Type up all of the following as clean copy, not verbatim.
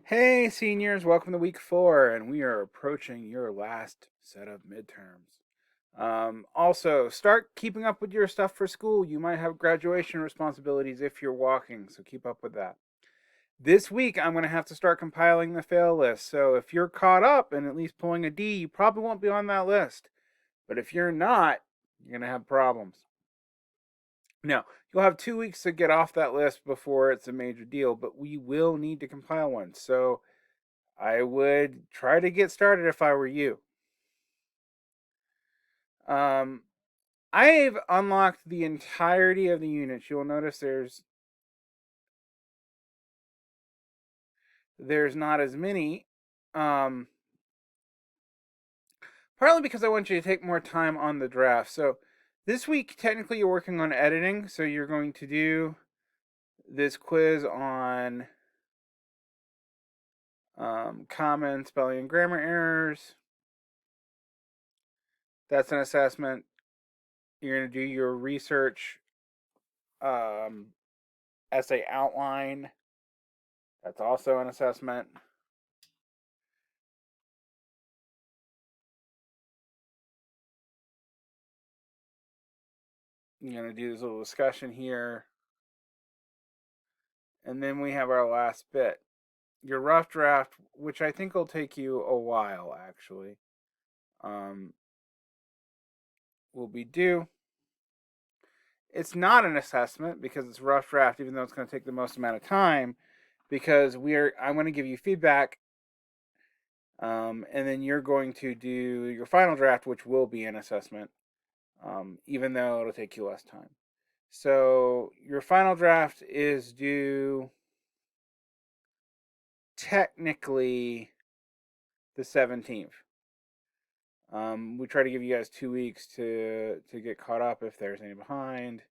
Hey, seniors, welcome to week 4, and we are approaching your last set of midterms. Also, start keeping up with your stuff for school. You might have graduation responsibilities if you're walking, so keep up with that. This week, I'm going to have to start compiling the fail list, so if you're caught up and at least pulling a D, you probably won't be on that list. But if you're not, you're going to have problems. Now, you'll have 2 weeks to get off that list before it's a major deal, but we will need to compile one, so I would try to get started if I were you. Um, I've unlocked the entirety of the units. You'll notice there's not as many. Um, Partly because I want you to take more time on the draft. So this week, technically, you're working on editing. So you're going to do this quiz on common spelling and grammar errors. That's an assessment. You're going to do your research um, essay outline. That's also an assessment. You're going to do this little discussion here. And then we have our last bit. Your rough draft, which I think will take you a while, actually, um, will be due. It's not an assessment because it's rough draft, even though it's going to take the most amount of time, because I'm going to give you feedback, and then you're going to do your final draft, which will be an assessment, even though it'll take you less time. So your final draft is due technically the 17th. We try to give you guys 2 weeks to get caught up if there's any behind,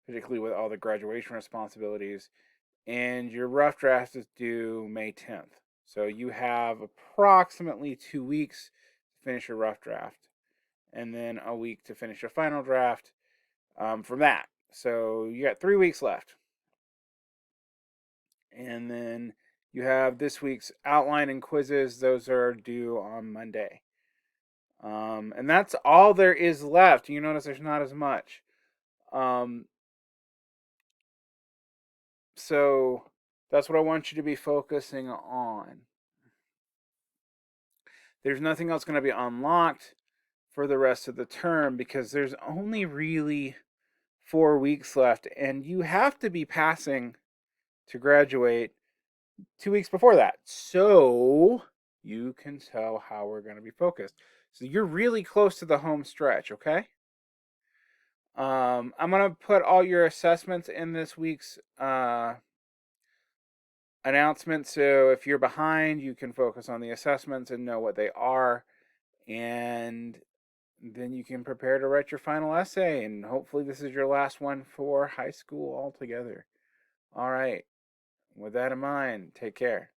particularly with all the graduation responsibilities. And your rough draft is due May 10th. So you have approximately 2 weeks to finish your rough draft, and then a week to finish your final draft from that. So you got 3 weeks left. And then you have this week's outline and quizzes. Those are due on Monday. And that's all there is left. You notice there's not as much. Um, so that's what I want you to be focusing on. There's nothing else going to be unlocked for the rest of the term because there's only really 4 weeks left, and you have to be passing to graduate 2 weeks before that. So you can tell how we're going to be focused. So you're really close to the home stretch, okay? I'm going to put all your assessments in this week's announcement. So if you're behind, you can focus on the assessments and know what they are. And then you can prepare to write your final essay. And hopefully, this is your last one for high school altogether. All right. With that in mind, take care.